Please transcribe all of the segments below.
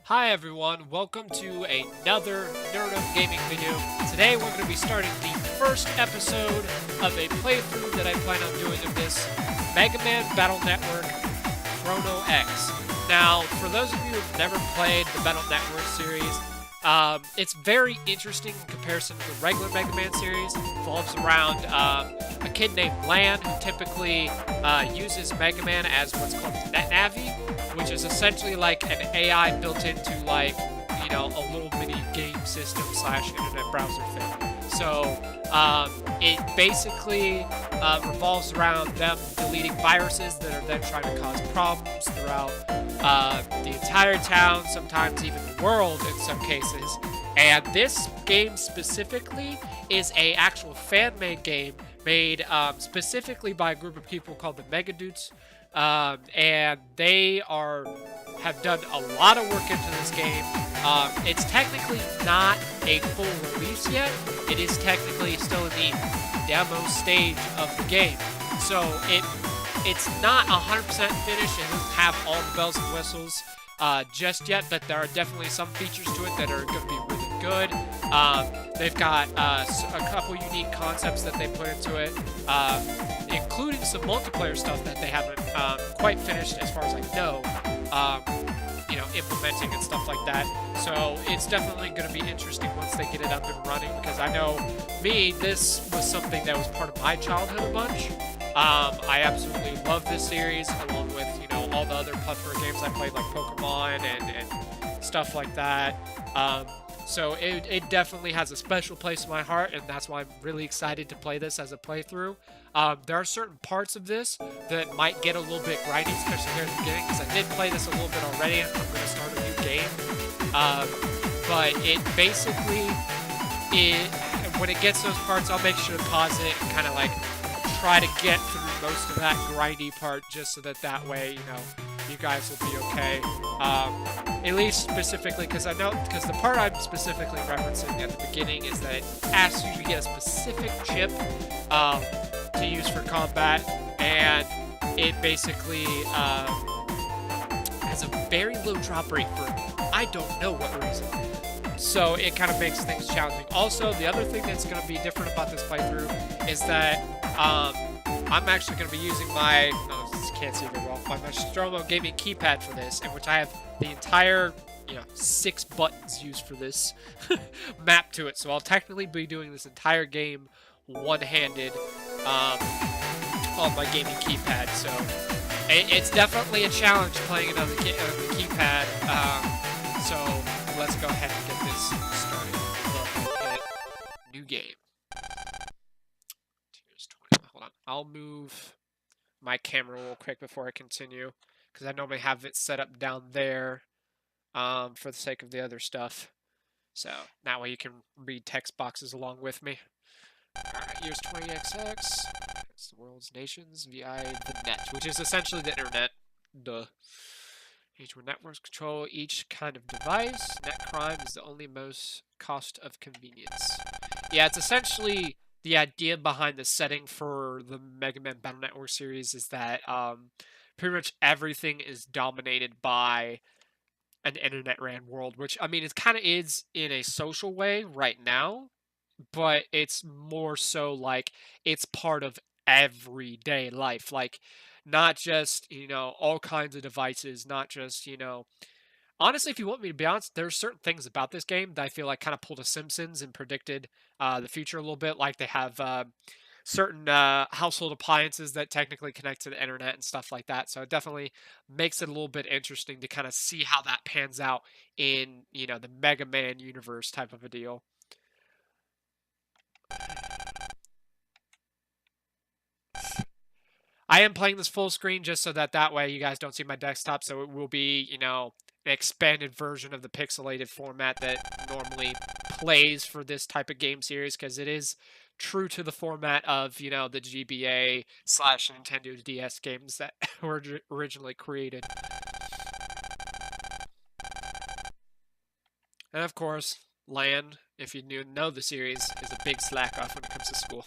Hi everyone, welcome to another Nerdom gaming video. Today we're going to be starting the first episode of a playthrough that I plan on doing of this MegaMan Battle Network Chrono X. Now, for those of you who've never played the Battle Network series, it's very interesting in comparison to the regular Mega Man series. It revolves around a kid named Lan who typically uses Mega Man as what's called NetNavi, which is essentially like an AI built into a little mini game system / internet browser thing. So it basically revolves around them deleting viruses that are then trying to cause problems throughout the entire town, sometimes even the world in some cases. And this game specifically is a actual fan-made game made specifically by a group of people called the Megadudes. And they have done a lot of work into this game. It's technically not a full release yet. It is technically still in the demo stage of the game. So it's not 100% finished. It doesn't have all the bells and whistles just yet, but there are definitely some features to it that are going to be really good. They've got a couple unique concepts that they put into it, including some multiplayer stuff that they haven't quite finished as far as I know, implementing and stuff like that. So it's definitely going to be interesting once they get it up and running, because I know this was something that was part of my childhood a bunch. I absolutely love this series, along with, all the other plethora games I played, like Pokemon and stuff like that. So it definitely has a special place in my heart, and that's why I'm really excited to play this as a playthrough. There are certain parts of this that might get a little bit grindy, especially here at the beginning, because I did play this a little bit already, and I'm going to start a new game. But it basically, when it gets those parts, I'll make sure to pause it and kind of try to get through most of that grindy part, just so that way, you guys will be okay. At least specifically, because the part I'm specifically referencing at the beginning is that it asks you to get a specific chip to use for combat, and it basically has a very low drop rate for I don't know what reason. So it kind of makes things challenging. Also, the other thing that's going to be different about this playthrough is that I'm actually going to be using my can't see very well, my Nostromo gaming keypad for this, in which I have the entire 6 buttons used for this mapped to it. So I'll technically be doing this entire game one-handed on my gaming keypad. So it's definitely a challenge playing it on the keypad. So let's go ahead and get this started. Hit new game. Here's 20. Hold on. I'll move my camera real quick before I continue, because I normally have it set up down there for the sake of the other stuff. So that way you can read text boxes along with me. Alright, here's 20XX. It's the world's nations via the net, which is essentially the internet. Duh. Each one networks control each kind of device. Net crime is the only most cost of convenience. Yeah, it's essentially the idea behind the setting for the Mega Man Battle Network series is that pretty much everything is dominated by an internet ran world, which, I mean, it kind of is in a social way right now, but it's more so like it's part of everyday life. Like, not just, all kinds of devices, not just, honestly, if you want me to be honest, there's certain things about this game that I feel like kind of pulled a Simpsons and predicted the future a little bit. Like they have certain household appliances that technically connect to the internet and stuff like that. So it definitely makes it a little bit interesting to kind of see how that pans out in, the Mega Man universe type of a deal. I am playing this full screen just so that way you guys don't see my desktop, so it will be, an expanded version of the pixelated format that normally plays for this type of game series, because it is true to the format of, the GBA / Nintendo DS games that were originally created. And of course, Lan, if you know the series, is a big slack off when it comes to school.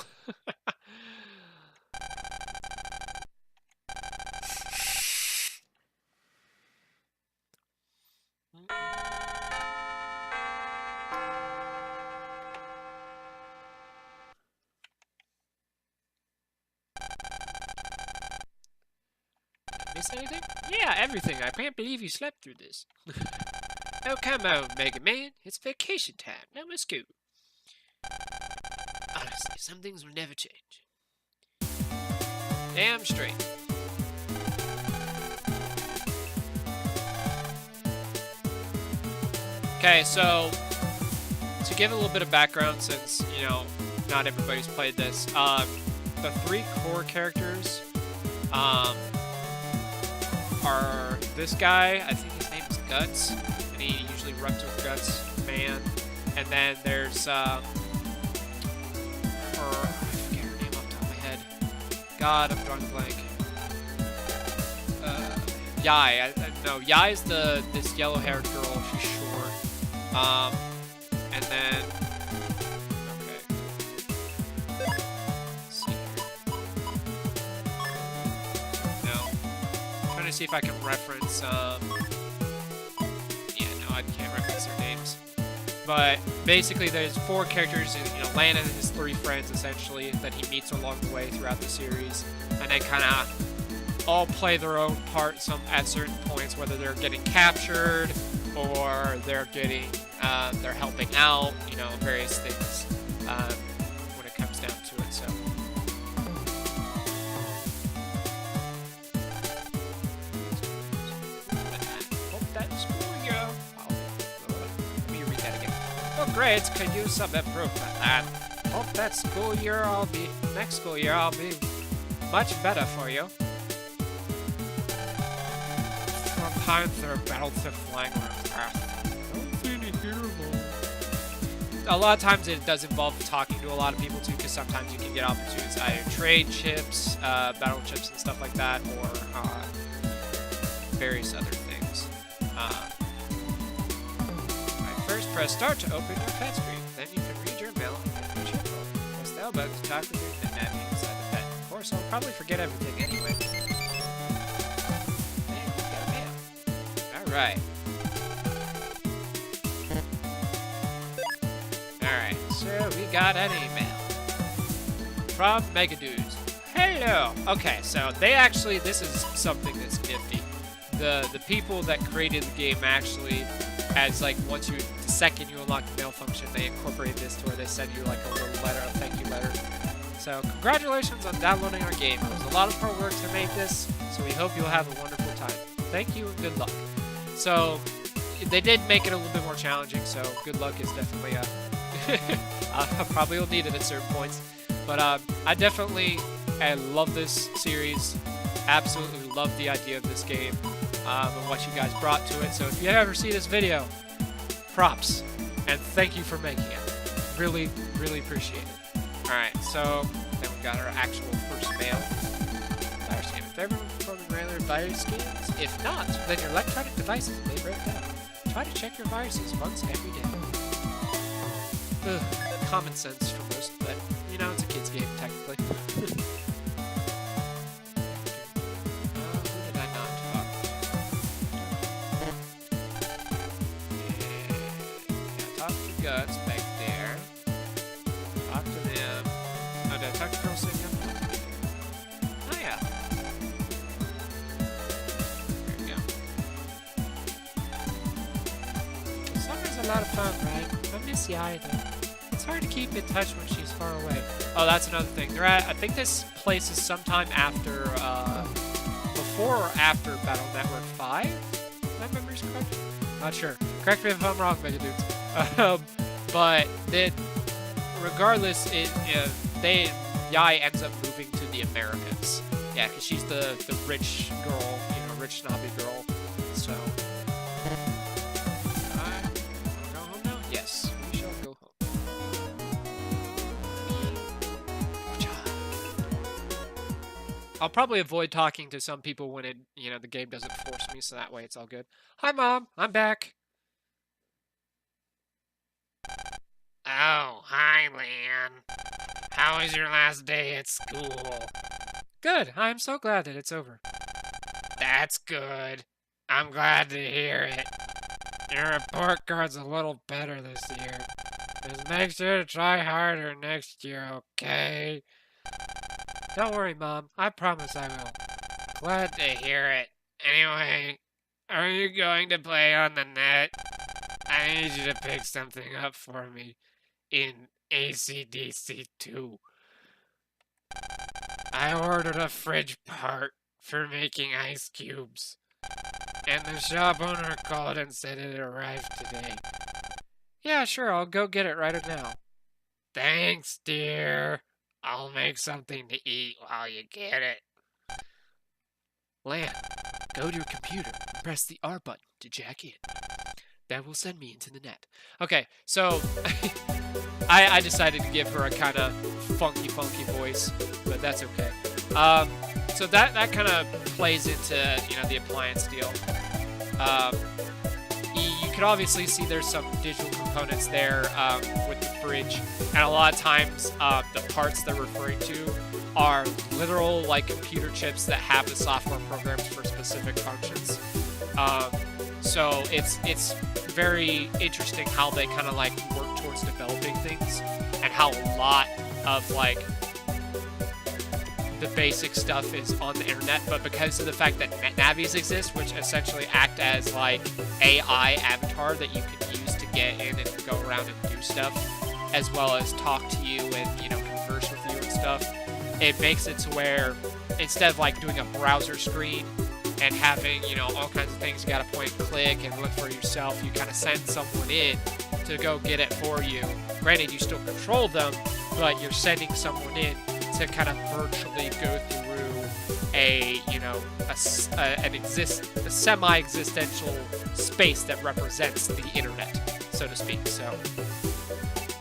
miss anything? Yeah, everything. I can't believe you slept through this. Oh, come on, Mega Man. It's vacation time. Now let's go. Honestly, some things will never change. Damn straight. Okay, so to give a little bit of background, since, you know, not everybody's played this, the 3 core characters are this guy, I think his name is Guts, and he usually runs with Guts Man, and then there's I forget her name off the top of my head. God, I'm drawing a blank. Yai. No, Yai's this yellow-haired girl. She's short. And then okay. Let's see here. No. I'm trying to see if I can reference. Yeah, no, I can't reference their names. But basically, there's 4 characters, and you know, Landon and his 3 friends essentially that he meets along the way throughout the series, and they kind of all play their own part at certain points, whether they're getting captured or they're getting they're helping out, you know, various things when it comes down to it. So hope that school year. Let me read that again. Your grades could use some improvement, lad. Hope that next school year I'll be much better for you. From Panther battle to flying a lot of times it does involve talking to a lot of people too, because sometimes you can get opportunities to either trade chips, battle chips and stuff like that, or various other things. Right, first press start to open your pet screen. Then you can read your mail and push your phone. Press the L button to talk with your pet inside the pet. Of course, I'll probably forget everything anyway. And you got mail. Alright. Alright, so we got an email from Megadudes. Hello! Okay, so they actually, this is something that's nifty. The people that created the game actually, as like the second you unlock the mail function, they incorporate this to where they send you like a little letter, a thank you letter. So congratulations on downloading our game. It was a lot of hard work to make this, so we hope you'll have a wonderful time. Thank you and good luck. So they did make it a little bit more challenging, so good luck is definitely I probably will need it at certain points, but I love this series. Absolutely love the idea of this game and what you guys brought to it. So if you ever see this video, props and thank you for making it. Really, really appreciate it. All right, so then we got our actual first mail. Virus scan. If everyone performing regular virus scans, if not, then your electronic devices may break down. Try to check your viruses once every day. Ugh, common sense for most, but you know, it's a kid's game technically. Who did I not talk to? Yeah, talk to Guts back there. Talk to them. Oh, did I talk to Girl Sitting Up? Oh yeah. There we go. Summer's a lot of fun, right? I miss you either. It's hard to keep in touch when she's far away. Oh, that's another thing. I think this place is sometime after, before or after Battle Network 5? If my memory's correct? Not sure. Correct me if I'm wrong, Megadudes. But then, regardless, Yai ends up moving to the Americas. Yeah, because she's the rich girl, you know, rich snobby girl. So. Yes, we shall go home. I'll probably avoid talking to some people when the game doesn't force me, so that way it's all good. Hi, Mom. I'm back. Oh, hi, Lan. How was your last day at school? Good. I'm so glad that it's over. That's good. I'm glad to hear it. Your report card's a little better this year. Just make sure to try harder next year, okay? Don't worry, Mom. I promise I will. Glad to hear it. Anyway, are you going to play on the net? I need you to pick something up for me in ACDC 2. I ordered a fridge part for making ice cubes, and the shop owner called and said it arrived today. Yeah, sure, I'll go get it right now. Thanks, dear. I'll make something to eat while you get it. Lan, go to your computer and press the R button to jack in. That will send me into the net. Okay, so I decided to give her a kind of funky voice, but that's okay. So that kind of plays into, the appliance deal. You can obviously see there's some digital components there with the fridge, and a lot of times the parts they're referring to are literal computer chips that have the software programs for specific functions. So it's very interesting how they kind of work towards developing things, and how a lot of the basic stuff is on the internet, but because of the fact that NetNavis exist, which essentially act as AI avatar that you can use to get in and go around and do stuff, as well as talk to you and converse with you and stuff, it makes it to where instead of doing a browser screen and having all kinds of things you gotta point and click and look for yourself, you kind of send someone in to go get it for you. Granted, you still control them, but you're sending someone in to kind of virtually go through a semi-existential space that represents the internet, so to speak. So,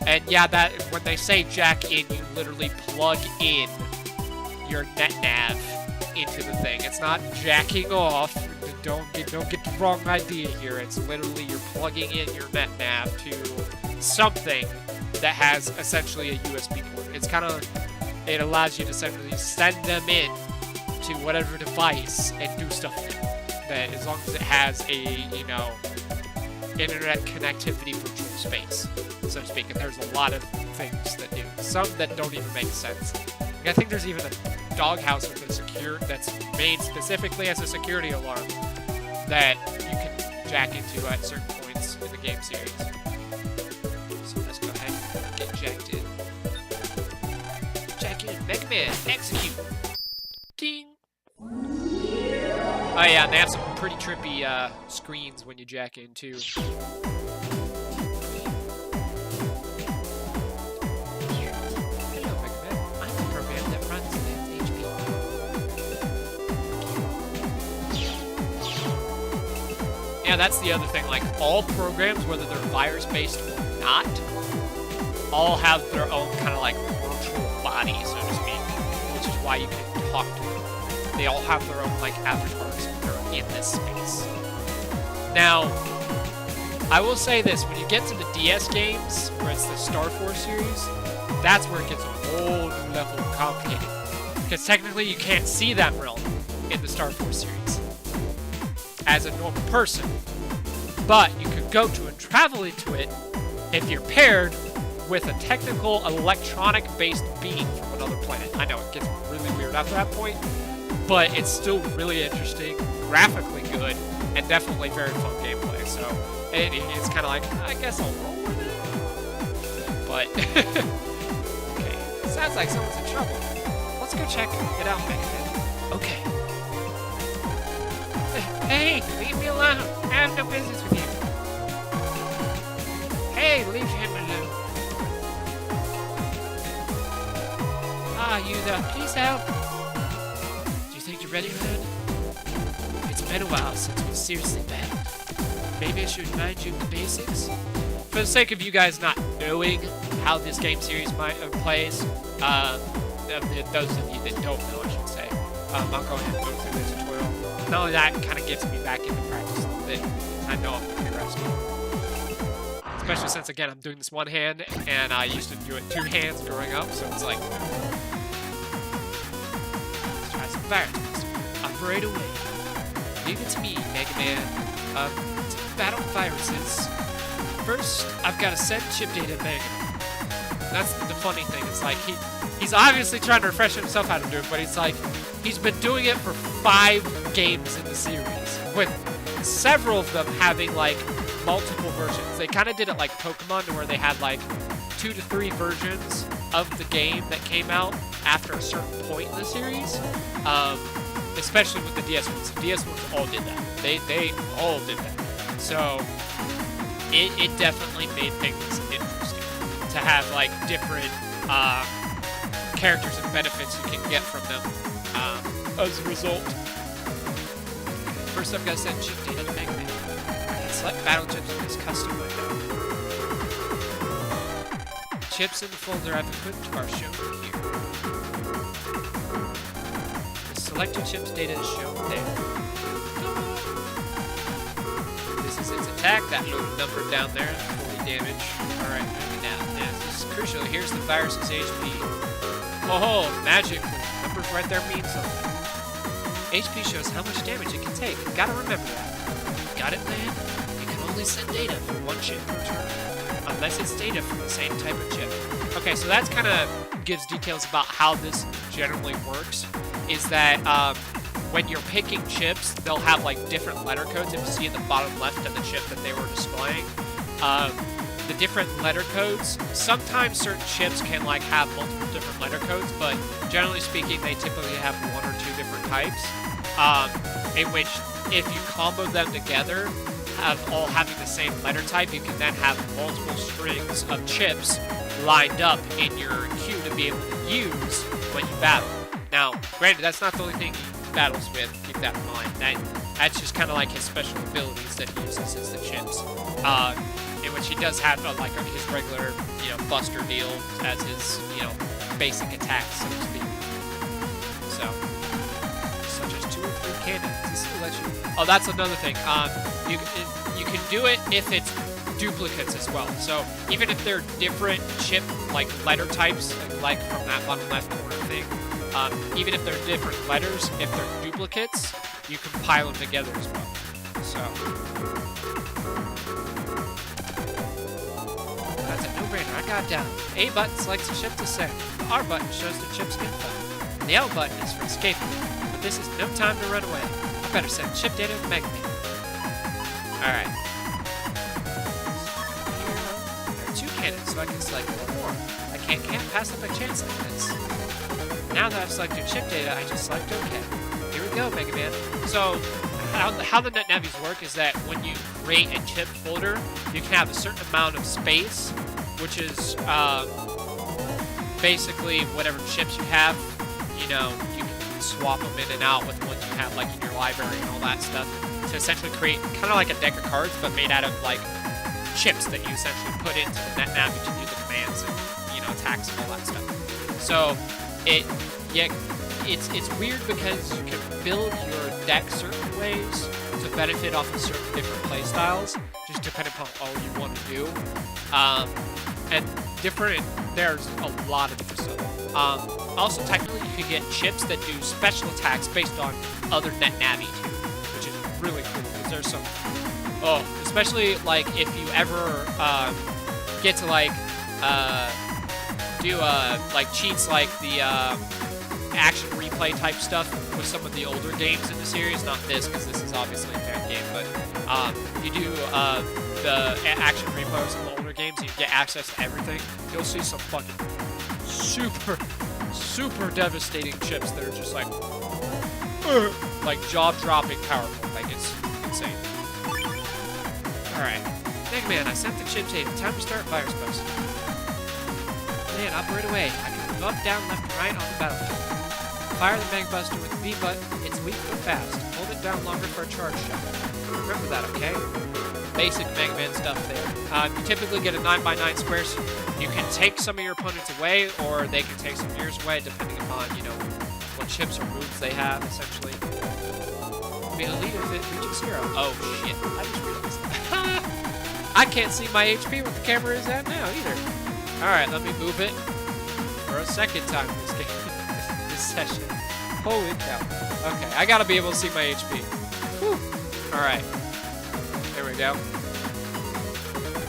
and yeah, that when they say jack in, you literally plug in your NetNav into the thing. It's not jacking off. Don't get the wrong idea here. It's literally you're plugging in your NetNav to something that has essentially a USB port. It allows you to essentially send them in to whatever device and do stuff with it. That as long as it has a internet connectivity virtual space, so to speak. And there's a lot of things that do. Some that don't even make sense. I think there's even a doghouse with that's made specifically as a security alarm that you can jack into at certain points in the game series. So let's go ahead and get jacked in. Jack in, MegaMan, execute. Ding. Oh yeah, and they have some pretty trippy screens when you jack in too. Yeah, that's the other thing. All programs, whether they're virus-based or not, all have their own kind of virtual body, so to speak, which is why you can talk to them. They all have their own avatars that are in this space. Now, I will say this: when you get to the DS games, where it's the Star Force series, that's where it gets a whole new level of complicated. Because technically, you can't see that realm in the Star Force series as a normal person, but you could go to and travel into it if you're paired with a technical electronic-based being from another planet. I know it gets really weird after that point, but it's still really interesting, graphically good, and definitely very fun gameplay. So it's kind of I guess I'll roll with it. But okay, sounds like someone's in trouble. Let's go check it out, MegaMan. Okay. Hey, leave me alone. I have no business with you. Hey, leave him alone. Ah, you there. Please help. Do you think you're ready, man? It's been a while since we seriously battled. Maybe I should remind you of the basics? For the sake of you guys not knowing how this game series plays, those of you that don't know, I should say, I'll go ahead and go through the tutorial. Not only that, it kind of gets me back into practice a little bit. I know I'm pretty rusty. Especially since, again, I'm doing this one hand, and I used to do it two hands growing up, so it's let's try some fire test. Operate away. Leave it to me, MegaMan. To battle viruses, first, I've got to send chip data to MegaMan. That's the funny thing. It's he's obviously trying to refresh himself how to do it, but he's he's been doing it for 5 games in the series, with several of them having like multiple versions. They kind of did it like Pokemon, to where they had like 2 to 3 versions of the game that came out after a certain point in the series. Especially with the DS ones. The DS ones all did that. They all did that. So it definitely made things interesting to have like different characters and benefits you can get from them as a result. First, I've got to send chip data to MegaMan. Select battle chips in this custom window. Chips in the folder I've equipped are shown here. The selected chips data is shown there. This is its attack, that little number down there, 40 damage. Alright, moving down. Now, this is crucial. Here's the virus's HP. Oh, magic. The numbers right there mean something. HP shows how much damage it can take. Gotta remember that. Got it, man? You can only send data for 1 chip per turn, unless it's data from the same type of chip. Okay, so that's kind of gives details about how this generally works. Is that when you're picking chips, they'll have like different letter codes. If you see at the bottom left of the chip that they were displaying, the different letter codes. Sometimes certain chips can like have multiple different letter codes, but generally speaking, they typically have 1 or 2 different types. In which, if you combo them together, all having the same letter type, you can then have multiple strings of chips lined up in your queue to be able to use when you battle. Now, granted, that's not the only thing he battles with. Keep that in mind. That's just kind of like his special abilities that he uses as the chips. In which he does have like his regular, buster deal as his, basic attack, so to speak. So, such as 2 or 3 cannons. This will let you. Oh, that's another thing. You can do it if it's duplicates as well. So even if they're different chip like letter types, like from that bottom left corner thing, even if they're different letters, if they're duplicates, you can pile them together as well. So that's a no-brainer. I got it down. A button selects a chip to send. The R button shows the chip's info. And the L button is for escaping. But this is no time to run away. I better send chip data to MegaMan. Alright. There are 2 cannons, so I can select 1 more. I can't pass up a chance like this. Now that I've selected chip data, I just select OK. Here we go, MegaMan. So, how the NetNavis work is that when you create a chip folder, you can have a certain amount of space, which is basically whatever chips you have. You can swap them in and out with ones you have like in your library and all that stuff to essentially create kind of like a deck of cards, but made out of like chips that you essentially put into the NetNavi to do the commands and attacks and all that stuff. So it's weird because you can build your deck certain ways to benefit off of certain different play styles, just depending upon all you want to do. And there's a lot of different stuff. Also, technically, you can get chips that do special attacks based on other NetNavi too, which is really cool because there's some. Oh, especially like if you ever get to like do like cheats like the action replay type stuff with some of the older games in the series. Not this, because this is obviously a fan game, but you do the action replay with some of the older games, and you get access to everything. You'll see some fucking super devastating chips that are just like jaw-dropping powerful. Like, it's insane. Alright. MegaMan, I sent the chip data. Time to start virus busting. Man, operate away. I can move up, down, left, and right on the battlefield. Fire the Meg Buster with the B button. It's weak but fast. Hold it down longer for a charge shot. Remember that, okay? Basic MegaMan stuff there. You typically get a 9x9 square, so you can take some of your opponents away, or they can take some of yours away, depending upon, what chips or moves they have, essentially. Be the leader if it reaches 0. Oh, shit. I just realized. I can't see my HP where the camera is at now, either. Alright, let me move it for a second time in this game, this session. Holy cow. Okay, I gotta be able to see my HP. Whew. Alright. There we go.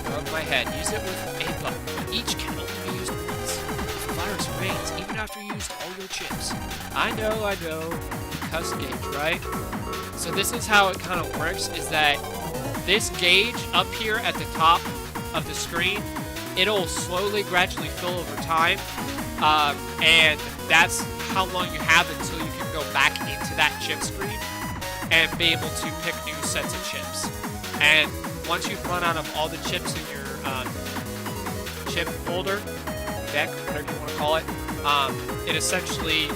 Above my head. Use it with a button. Each can only be used once. If virus remains even after you used all your chips. I know. Cuss gauge, right? So this is how it kind of works, is that this gauge up here at the top of the screen, it'll slowly, gradually fill over time. And that's how long you have until you can go back into that chip screen and be able to pick new sets of chips. And once you've run out of all the chips in your chip folder, deck, whatever you want to call it, it essentially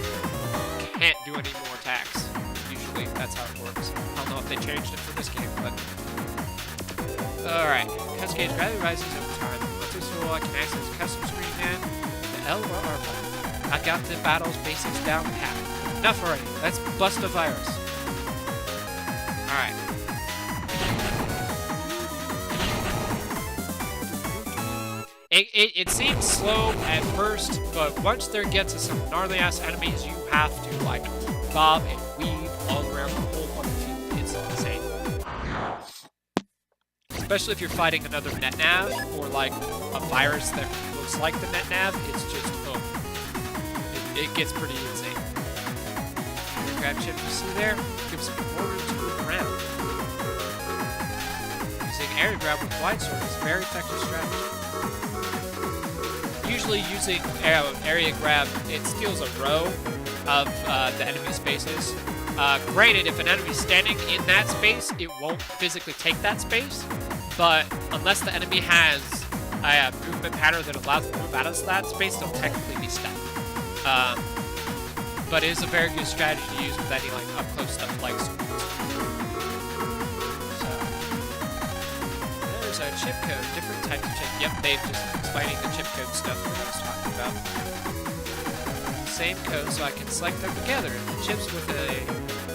can't do any more attacks. Usually, that's how it works. I don't know if they changed it for this game, but... Alright, Cascade gravity rises over time. Once it's full, I can access custom screen and the L or R button. I got the battle's basics down pat. Enough already. Let's bust the virus. Alright. It seems slow at first, but once there gets to some gnarly-ass enemies, you have to, like, bob and weave all around the whole fucking field. It's insane. Especially if you're fighting another NetNav, or, like, a virus that looks like the NetNav, it's just, oh. It gets pretty insane. Grab chip you see there, gives more room to move around. Using area grab with wide sword is a very effective strategy. Usually using area grab, it steals a row of the enemy spaces. Granted, if an enemy's standing in that space, it won't physically take that space, but unless the enemy has a movement pattern that allows them to move out of that space, they'll technically be stuck. But it is a very good strategy to use with any like up-close stuff like swords. So, there's a chip code, different type of chip. Yep, they've just explaining the chip code stuff that I was talking about. Same code, so I can select them together. The chips with a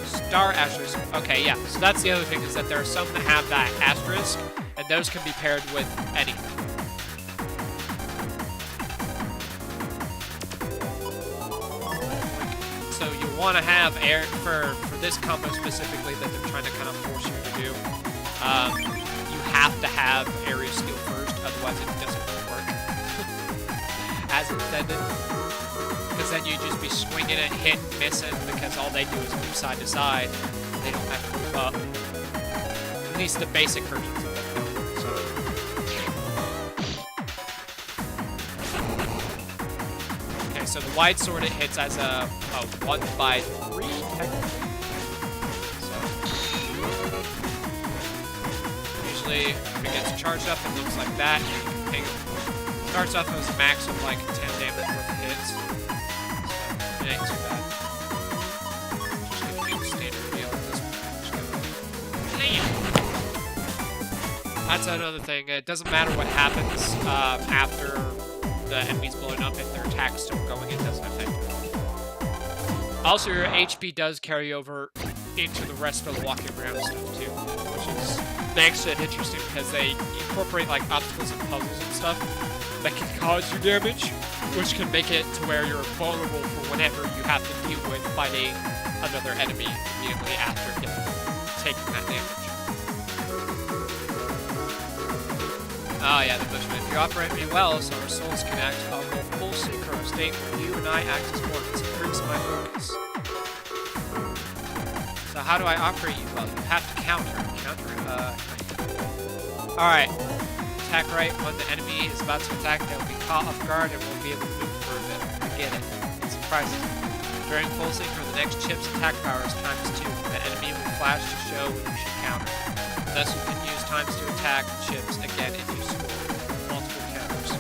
star asterisk. Okay, yeah. So that's the other thing, is that there are some that have that asterisk, and those can be paired with anything. So you want to have air for this combo specifically that they're trying to kind of force you to do. You have to have area skill first, otherwise it doesn't work as intended. Because then you just be swinging it, hit, missing, because all they do is move side to side. They don't have to move up. At least the basic versions of it don't. So. Okay, so the wide sword, it hits as a 1x3, technically. So. Usually, if it gets charged up, it looks like that. You can ping it. Starts off as a max of like 10 damage worth of hits. It ain't too bad. Just gonna do the standard deal with this one. That's another thing. It doesn't matter what happens after the enemy's blowing up. If their attack's still going, it doesn't affect it. Also, your HP does carry over into the rest of the walking around stuff too, which makes it interesting because they incorporate like obstacles and puzzles and stuff that can cause you damage, which can make it to where you're vulnerable for whenever you have to deal with fighting another enemy immediately after taking that damage. Oh yeah, the Bushman. If you operate me well, so our souls connect, I'll go full synchro state where you and I act as one. This improves my focus. So how do I operate you well? You have to counter. Alright. Attack right when the enemy is about to attack, they'll be caught off guard and won't be able to move for a bit. I get it. It surprises me. During full sync for the next chip's attack power is ×2. The enemy will flash to show when you should counter. Thus you can use ×2 attack chips again if you score multiple counters.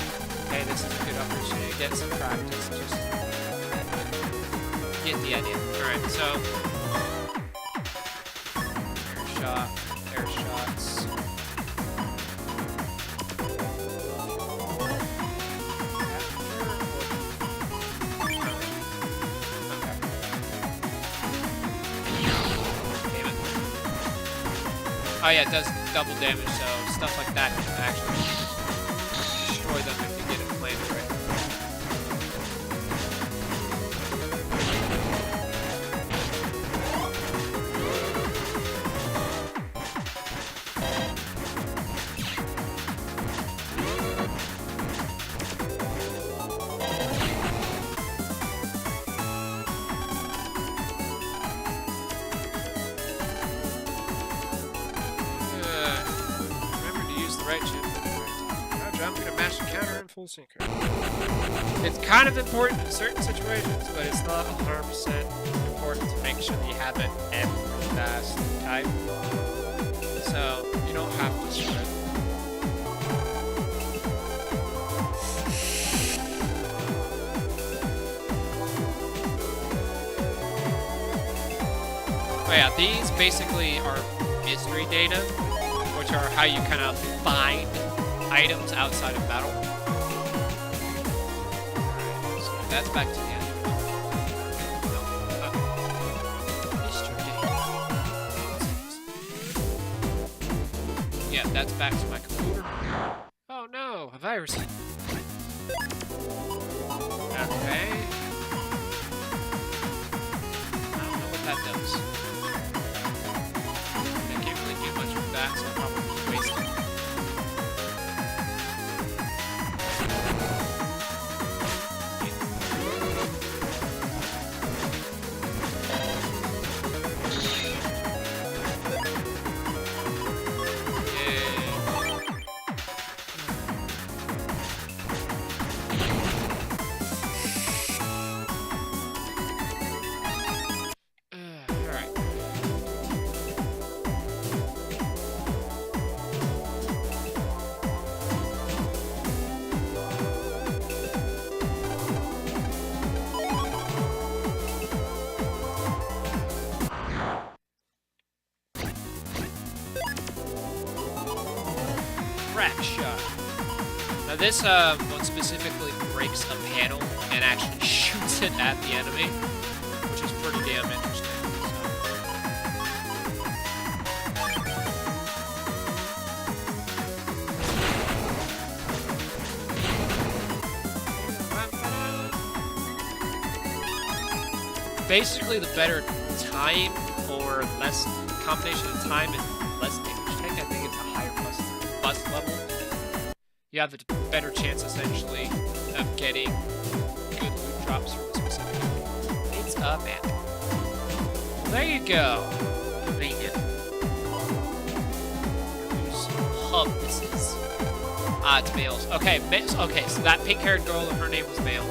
Okay, this is a good opportunity to get some practice. Just get the idea. Alright, so air shots. Oh yeah, it does double damage, so stuff like that can actually destroy them if you get it planted right. right chip. Now jump, gonna mash the counter in full synchro. It's kind of important in certain situations, but it's not 100% important to make sure that you have it every fast type. So you don't have to spread. Oh yeah, these basically are mystery data, which are how you kind of find items outside of battle. Alright, so that's back to the end. Mystery data. Yeah, that's back to my computer. Oh no, a virus. Okay. I don't know what that does. Much of that, so I'll probably waste it. Shot. Now this one specifically breaks a panel and actually shoots it at the enemy, which is pretty damn interesting. So. Basically, the better time or less combination of time and less damage take, I think it's a higher plus level. You have a better chance, essentially, of getting good loot drops from a specific enemy. It's a map. Well, there you go. Convenient. Whose hub this is? Ah, it's males. Okay, okay, so that pink-haired girl, her name was male.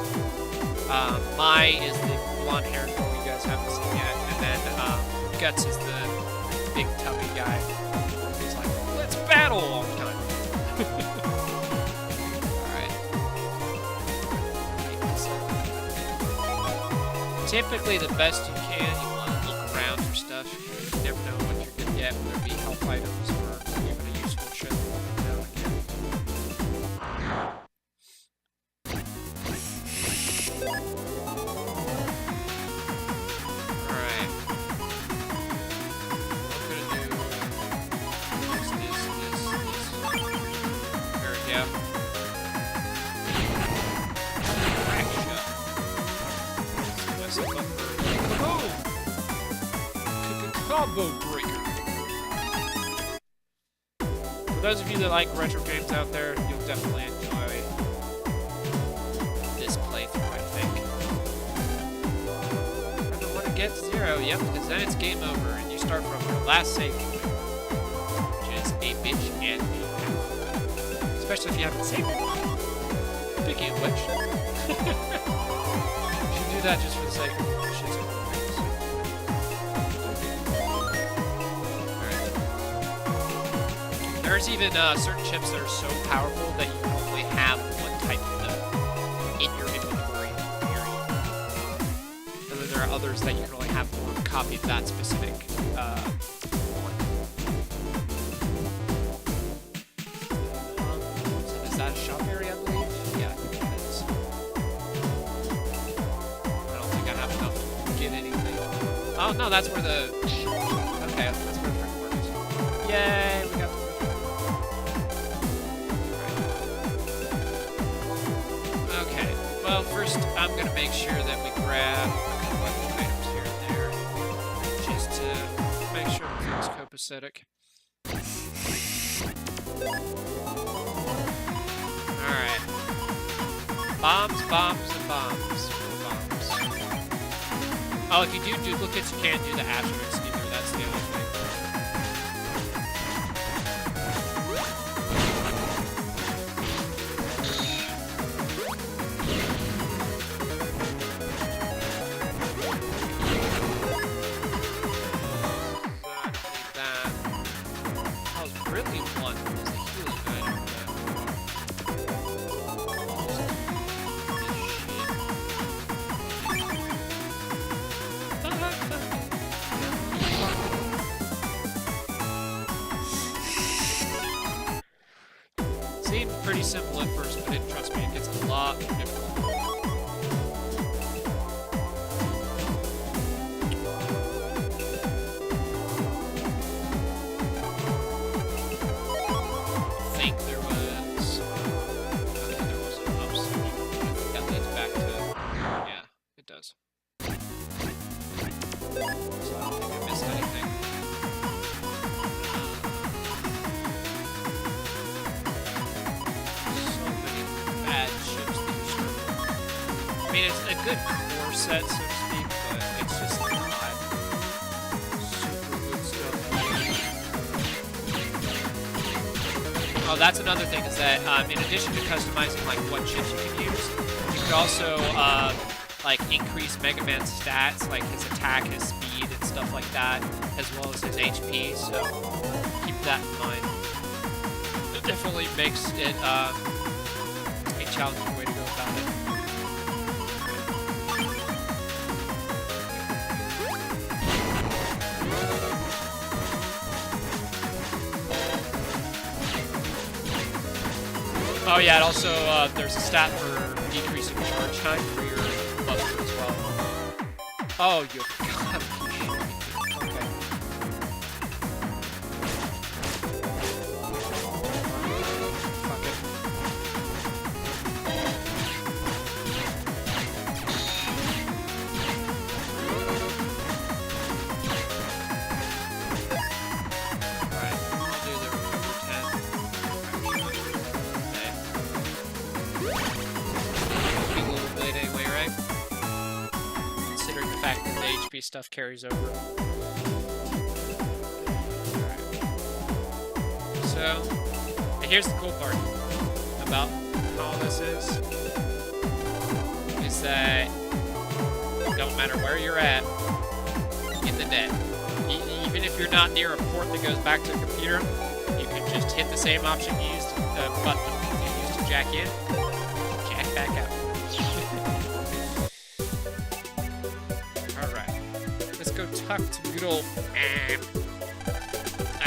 Mai is the blonde-haired girl you guys haven't seen yet. And then Guts is the big tubby guy. He's like, let's battle all the time. Typically, the best you can, you want to look around for stuff. You never know what you're going to get, whether it be health items or even a useful ship. Alright. I'm going to do this. There we go. Combo breaker. For those of you that like retro games out there, you'll definitely enjoy this playthrough, I think. I don't want to get to 0, yep, because then it's game over and you start from your last save point, which is a bitch and a half. Especially if you haven't saved it. Speaking of which, you should do that just for the sake of shits and There's even certain chips that are so powerful that you can only have one type of them in your inventory, period. And then there are others that you can only have one copy of that specific one. So is that a shop area, I believe? Yeah, I think it is. I don't think I have enough to get anything. Oh, no, that's where the... Okay, that's where the friend works. Yay, we got the... Well, first, I'm going to make sure that we grab a couple extra items here and there, just to make sure everything's copacetic. Alright. Bombs, bombs, and bombs. More bombs. Oh, if you do duplicates, you can't do the asterisks either. That's the other thing. one is a healing item. Seemed pretty simple at first, but trust me, it gets a lot more difficult. I mean, it's a good core set, so to speak, but it's just not super good stuff. Oh, that's another thing, is that in addition to customizing like what chips you can use, you could also like increase MegaMan's stats, like his attack, his speed, and stuff like that, as well as his HP. So keep that in mind. It definitely makes it a challenging way to go about it. Oh yeah, and also there's a stat for decreasing charge time for your buster as well. Oh, you gotta be shitting me. Okay. Fuck it. Alright, I'll do the recover 10. A little bit anyway, right? Considering the fact that the HP stuff carries over. Alright. So, and here's the cool part about all this is that don't matter where you're at in the net, even if you're not near a port that goes back to the computer, you can just hit the same option you used, button you used to jack in, jack back out. Alright, let's go talk to good old man.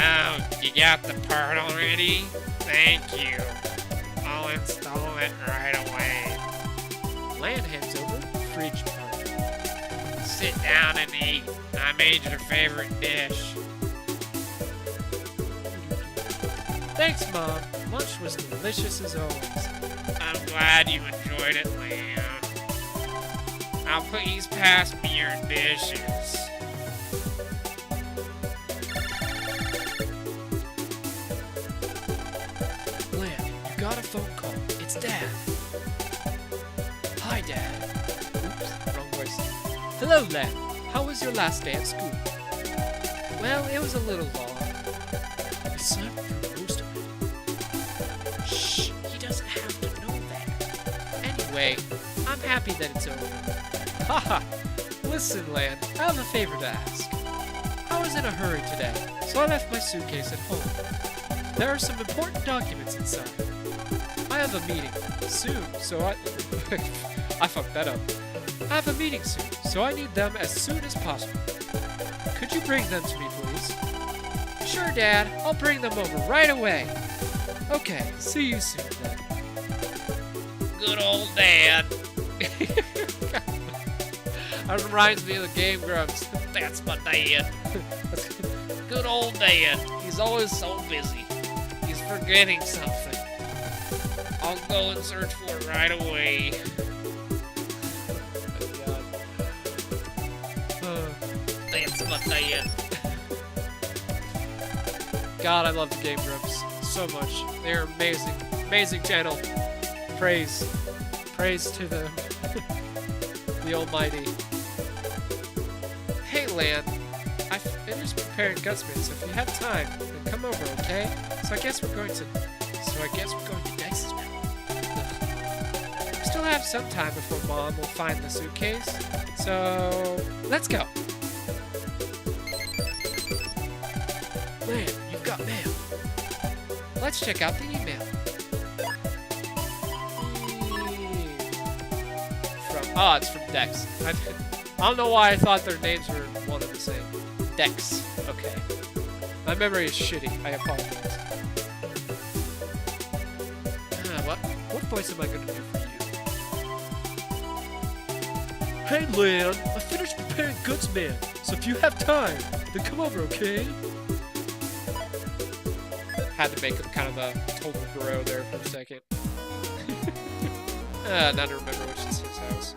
Oh, you got the part already? Thank you. I'll install it right away. Land hands over fridge part. Sit down and eat. I made your favorite dish. Thanks, Mom. Lunch was delicious as always. I'm glad you enjoyed it, Lamb. Now please pass me your dishes. Land, you got a phone call. It's Dad. Hi, Dad. Oops, wrong voice. Hello, Land. How was your last day at school? Well, it was a little long. I slept through most of it. Shh, he doesn't have to know that. Anyway, I'm happy that it's over. Haha! Listen, Lan, I have a favor to ask. I was in a hurry today, so I left my suitcase at home. There are some important documents inside. I have a meeting soon, so I fucked that up. I have a meeting soon, so I need them as soon as possible. Could you bring them to me, please? Sure, Dad. I'll bring them over right away. Okay, see you soon, then. Good old Dad. That reminds me of the Game Grumps. That's my dad. Good old Dad. He's always so busy. He's forgetting something. I'll go and search for it right away. That's my dad. God, I love the Game Grumps so much. They're amazing. Amazing channel. Praise. Praise to them. The Almighty. Hey, Lan. I finished preparing Gutsman, so if you have time, then come over, okay? So I guess we're going to Dex's now. We still have some time before Mom will find the suitcase. So let's go. Lan, you've got mail. Let's check out the email. It's from Dex. I don't know why I thought their names were one and the same. Dex. Okay. My memory is shitty. I apologize. What voice am I going to do for you? Hey, Lan. I finished preparing Goods Man, so if you have time, then come over, okay? Had to make him kind of a total bro there for a second. Now to remember which is his house.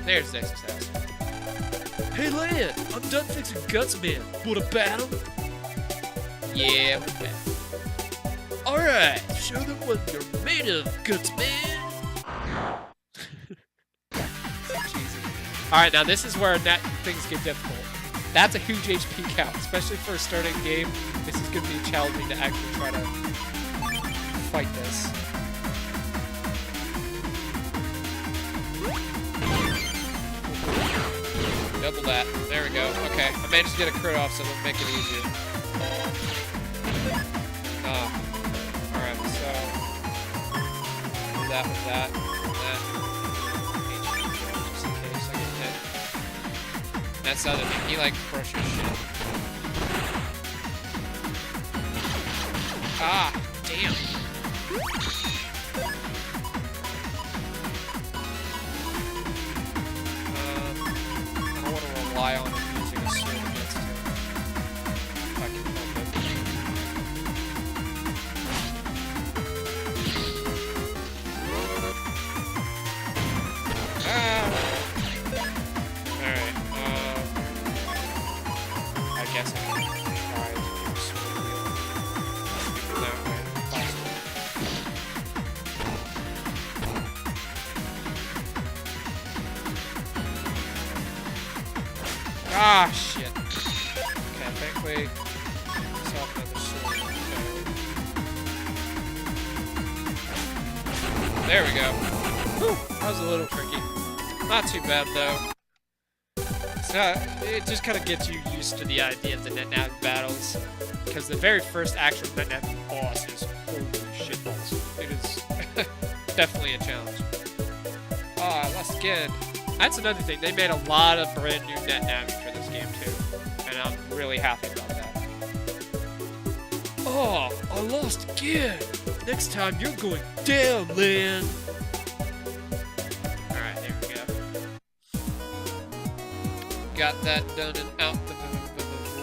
There's Dex's house. Hey, Lan! I'm done fixing Guts Man. Wanna battle? Yeah, we'll battle. Alright, show them what you're made of, Guts Man! Alright, now this is where things get difficult. That's a huge HP count, especially for a starting game. This is going to be challenging to actually try to fight this. Double that. There we go. Okay, I managed to get a crit off, so let's make it easier. Alright, so... do that with that. Just in case I get hit. That's the other thing. He, like, crushes shit. Ah, damn. I don't want to rely on using a sword against him. If I can help it. Alright, I guess I can try to do a sword heal. That way, possible. Ah, shit. Okay, thankfully, saw another sword. Okay. There we go. Whew, that was a little tricky. Not too bad, though. It just kind of gets you used to the idea of the net-nav battles. Because the very first actual net-nav boss is holy shit balls. It is definitely a challenge. Oh, I lost again. That's another thing. They made a lot of brand new net-naving for this game, too. And I'm really happy about that. Oh, I lost again. Next time, you're going down, Lan. Alright, there we go. Got that done and out the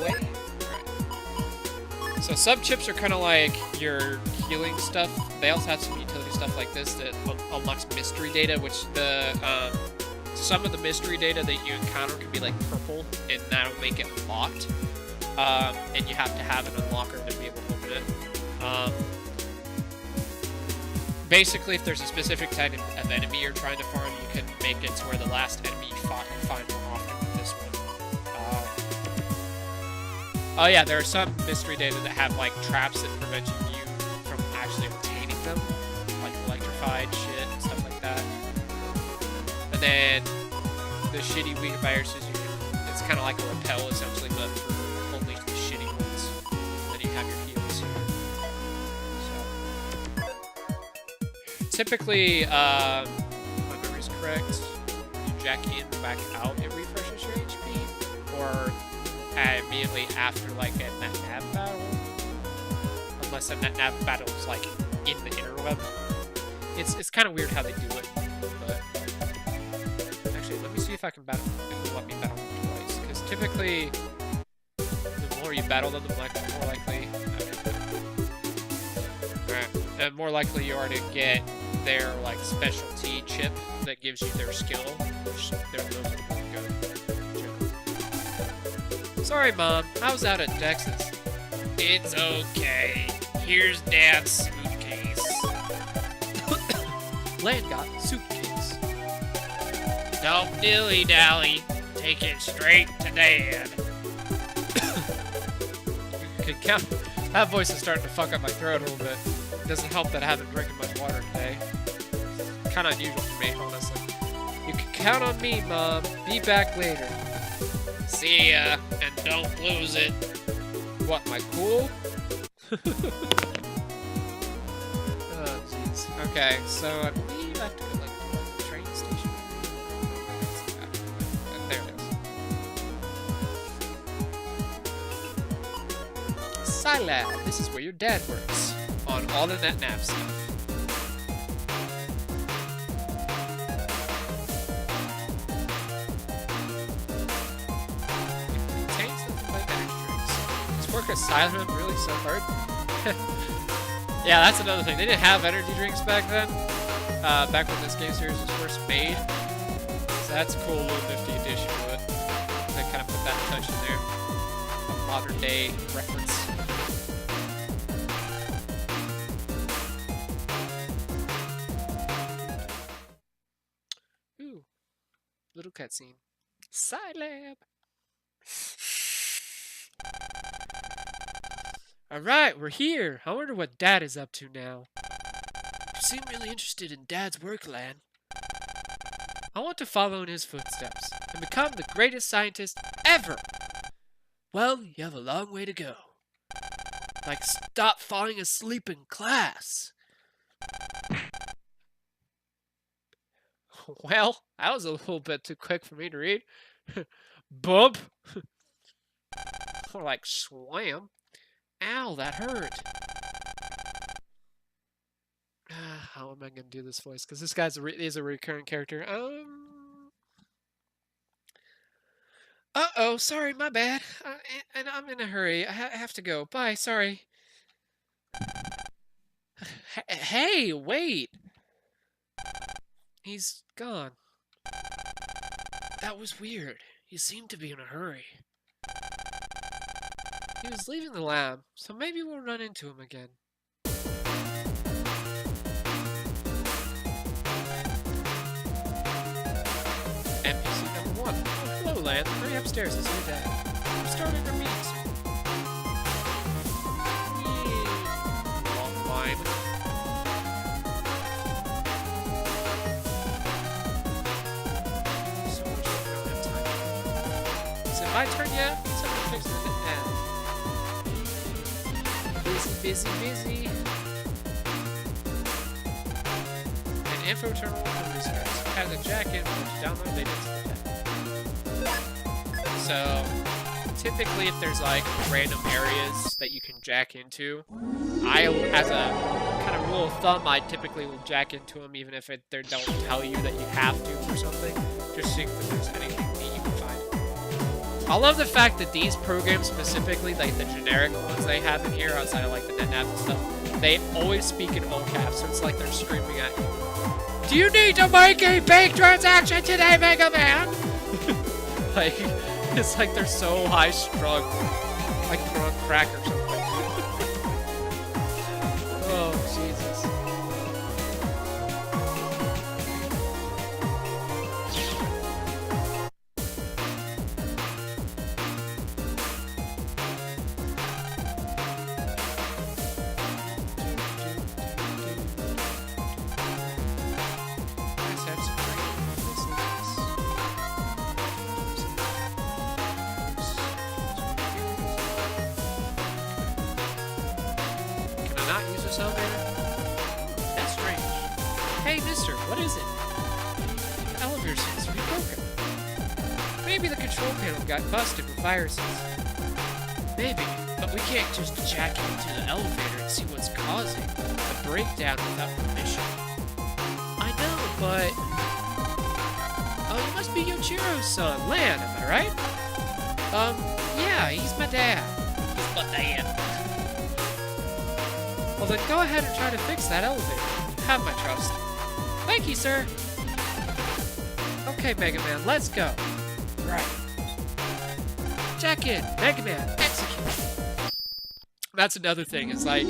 way. Alright. So sub-chips are kind of like your healing stuff. They also have some utility stuff like this that unlocks mystery data, which some of the mystery data that you encounter can be like purple, and that'll make it locked. And you have to have an unlocker to be able to open it. Basically, if there's a specific type of enemy you're trying to farm, you can make it to where the last enemy you find more often with this one. Oh yeah, there are some mystery data that have like traps that prevent you from actually obtaining them, like electrified shit and stuff like that. And then the shitty weak viruses, it's kind of like a repel essentially, but for only the shitty ones. Then you have your heals here. So typically, if my memory's correct, you jack in, back out, it refreshes your HP, or immediately after like a net-nav battle, unless a net-nav battle is like in the interweb. It's kind of weird how they do it, but actually, let me see if I can battle. If it'll let me battle them twice, because typically, the more you battle them, the more likely. Alright, and more likely you are to get their like specialty chip that gives you their skill, which those are really good. Sorry, Mom. I was out at Dex's. It's okay. Here's Dad's suitcase. Lan got suitcase. Don't dilly-dally. Take it straight to Dad. You can count. That voice is starting to fuck up my throat a little bit. It doesn't help that I haven't drinking much water today. It's kind of unusual for me, honestly. You can count on me, Mom. Be back later. See ya, and don't lose it. What, my cool? Oh, jeez. Okay, so I believe I have to go, like, to the train station. There it is. Scilab, this is where your dad works. On all of that nav stuff. Work at Silent really so hard. Yeah, that's another thing. They didn't have energy drinks back then. Back when this game series was first made. So that's a cool little nifty addition to it. They kind of put that touch in there. A modern day reference. Ooh. Little cutscene. Scilab. Alright, we're here. I wonder what Dad is up to now. You seem really interested in Dad's work, Lan. I want to follow in his footsteps and become the greatest scientist ever. Well, you have a long way to go. Like, stop falling asleep in class. Well, that was a little bit too quick for me to read. Bump. Or like, swam. Ow, that hurt. How am I going to do this voice? Because this guy's is a recurring character. Uh-oh, sorry, my bad. And I'm in a hurry. I have to go. Bye, sorry. Hey, wait. He's gone. That was weird. He seemed to be in a hurry. He was leaving the lab, so maybe we'll run into him again. NPC number 1. Oh, hello, Lan. Hurry upstairs and see your dad. I'm starting our meeting soon. Long line. So much I don't have time. Is it my turn yet? Someone fix it now. Busy. An info terminal from visitors has a jack-in for which download data to the tech. So, typically if there's like random areas that you can jack into, as a kind of rule of thumb, I typically will jack into them even if they don't tell you that you have to for something, just seeing if there's anything neat you can find. I love the fact that these programs specifically, like the generic ones they have in here outside of like the NetNav and stuff, they always speak in all caps, so it's like they're screaming at you. Do you need to make a big transaction today, MegaMan? Like, it's like they're so high-strung, like they're on crack or something. Oh, Jesus. That's strange. Hey, mister, what is it? The elevator seems to be broken. Maybe the control panel got busted with viruses. Maybe, but we can't just jack into the elevator and see what's causing a breakdown without permission. I know, but... Oh, you must be Yochiro's son, Lan, am I right? Yeah, he's my dad. He's my dad. Well then go ahead and try to fix that elevator. Have my trust. Thank you, sir. Okay, MegaMan, let's go. Right. Jack in, MegaMan, execute. That's another thing, it's like,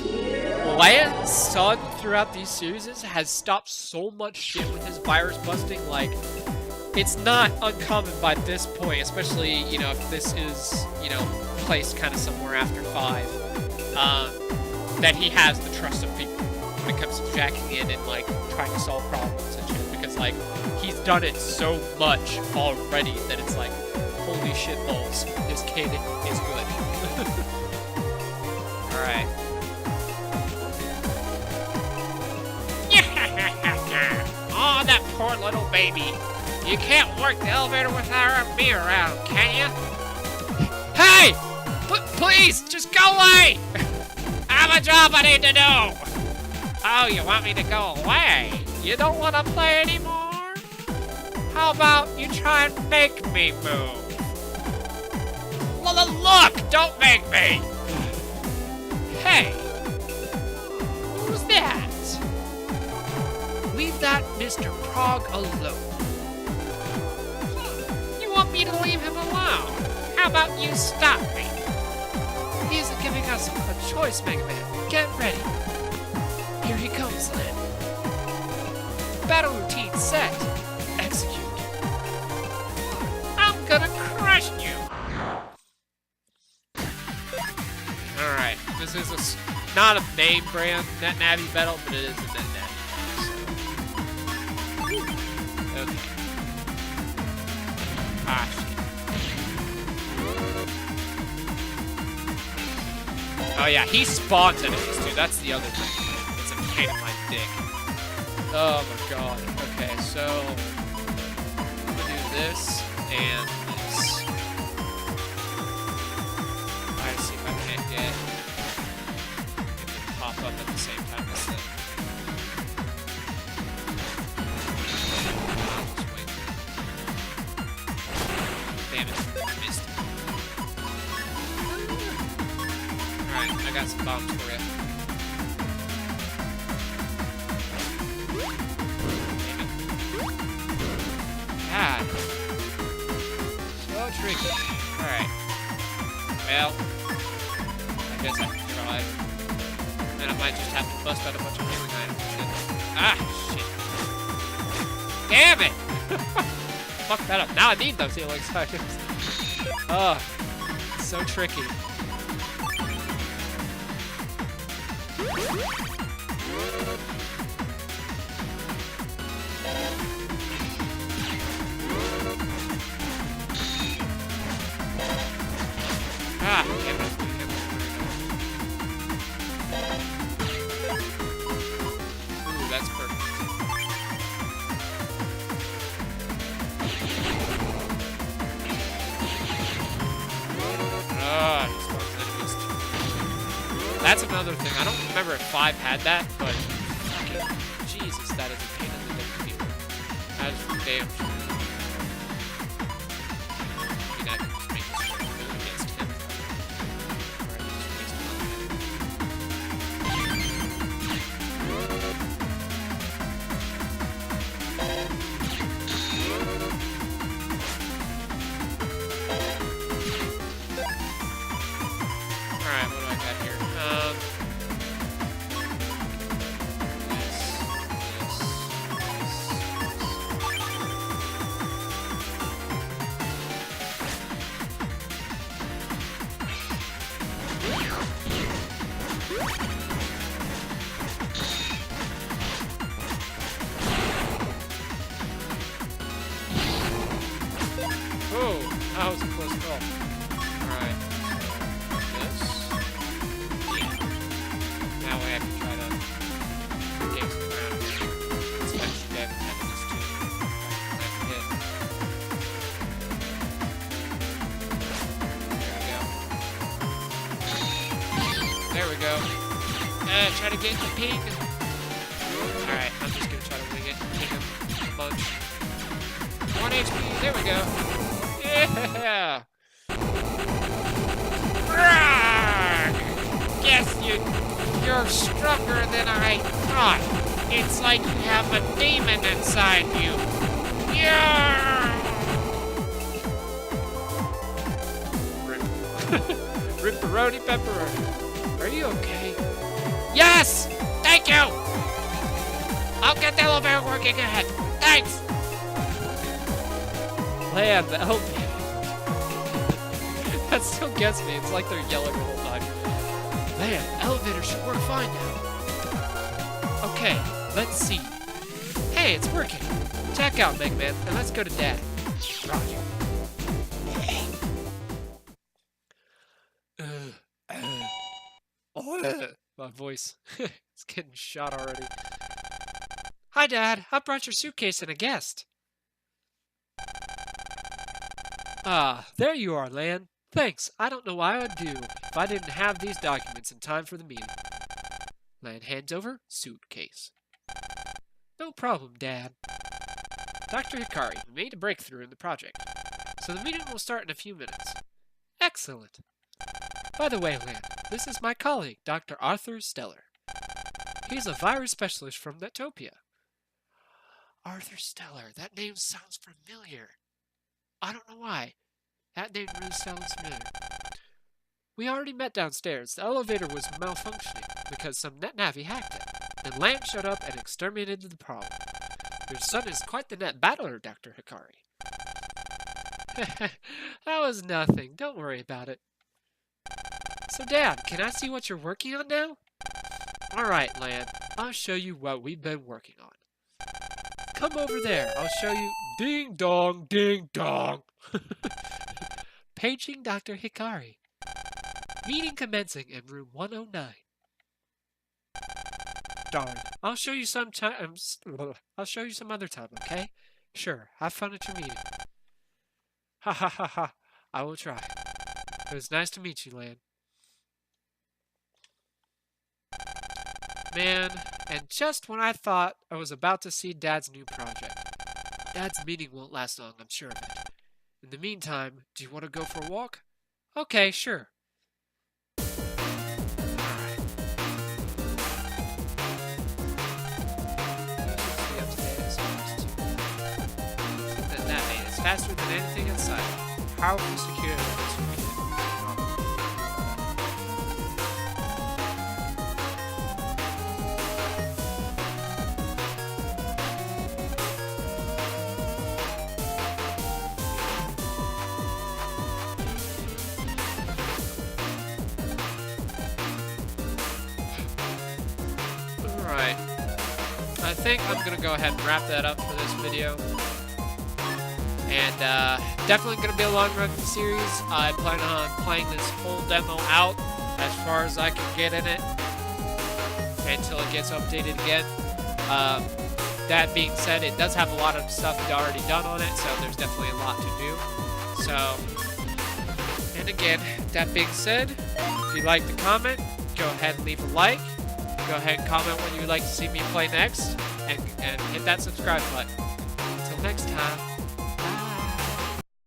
Lan's son throughout these series has stopped so much shit with his virus busting, like, it's not uncommon by this point, especially, you know, if this is, you know, placed kind of somewhere after 5. That he has the trust of people when it comes to jacking in and like trying to solve problems and shit, because like he's done it so much already that it's like holy shit balls, this kid is good. Alright. Oh, that poor little baby. You can't work the elevator without me around, can you? Hey! Please, just go away! I have a job I need to do. Oh, you want me to go away? You don't want to play anymore? How about you try and make me move? Look, don't make me. Hey! Who's that? Leave that Mr. Prog alone. You want me to leave him alone? How about you stop me? He's giving us a choice, MegaMan. Get ready. Here he comes, then. Battle routine set. Execute. I'm gonna crush you. Alright, this is not a name brand Net Navi battle, but it is a Net Navi battle, so. Okay. Ah, shit. Oh yeah, he spawns enemies too, that's the other thing. It's a pain in my dick. Oh my god. Okay, so I'm gonna do this and this. I see if I can't get it to pop up at the same time as the. I'll just wait. Damn it, I missed it. Alright, I got some bombs for you. God. So tricky. Alright. Well, I guess I can try. And I might just have to bust out a bunch of healing items and shit. Ah, shit. Damn it! Fuck that up. Now I need those healing items. Oh, so tricky. Ah, damn it. Ooh, that's perfect. Ah, he spawns enemies too. That's another thing. I don't remember if 5 had that, but fucking Jesus, that is a pain in the dick to deal with. That is for damn sure. I mean, I can just make this work against him. Alright, just waste one. Alright, what do I got here? Oh, that was a close call. Alright. This. Yeah. Now we have to try to gain some ground here. Especially damage enemies too. Right, hit. There we go. Try to get the ping. Alright, I'm just gonna try to wing it. Ping him a bunch. 1 HP, there we go. Yeah! Guess you're stronger than I thought. It's like you have a demon inside you. Yeah! Ripperoni pepperoni. Are you okay? Yes! Thank you! I'll get the elevator working again. Thanks! Man, the elevator. That still gets me. It's like they're yelling the whole time. Man, elevator should work fine now. Okay, let's see. Hey, it's working. Check out, MegaMan, and let's go to Dad. Roger. My voice is getting shot already. Hi, Dad. I brought your suitcase and a guest. Ah, there you are, Lan. Thanks. I don't know why I'd do if I didn't have these documents in time for the meeting. Lan hands over suitcase. No problem, Dad. Dr. Hikari, we made a breakthrough in the project, so the meeting will start in a few minutes. Excellent. By the way, Lan, this is my colleague, Dr. Arthur Stellar. He's a virus specialist from Netopia. Arthur Stellar, that name sounds familiar. I don't know why. That name really sounds familiar. We already met downstairs. The elevator was malfunctioning because some NetNavi hacked it. Then Lan showed up and exterminated the problem. Your son is quite the net battler, Dr. Hikari. That was nothing. Don't worry about it. So, Dad, can I see what you're working on now? Alright, Lan. I'll show you what we've been working on. Come over there. I'll show you. Ding dong, ding dong. Paging Dr. Hikari. Meeting commencing in room 109. Darn. I'll show you some I'll show you some other time, okay? Sure. Have fun at your meeting. Ha ha ha ha. I will try. It was nice to meet you, Lan. Man, and just when I thought I was about to see Dad's new project. Dad's meeting won't last long, I'm sure of it. In the meantime, do you want to go for a walk? Okay, sure. Faster than anything inside. Powerful security. Alright. I think I'm gonna go ahead and wrap that up for this video. And definitely going to be a long run series. I plan on playing this whole demo out as far as I can get in it until it gets updated again. That being said, it does have a lot of stuff already done on it, so there's definitely a lot to do. So, and again, that being said, if you like the comment, go ahead and leave a like. Go ahead and comment what you would like to see me play next, and hit that subscribe button. Until next time.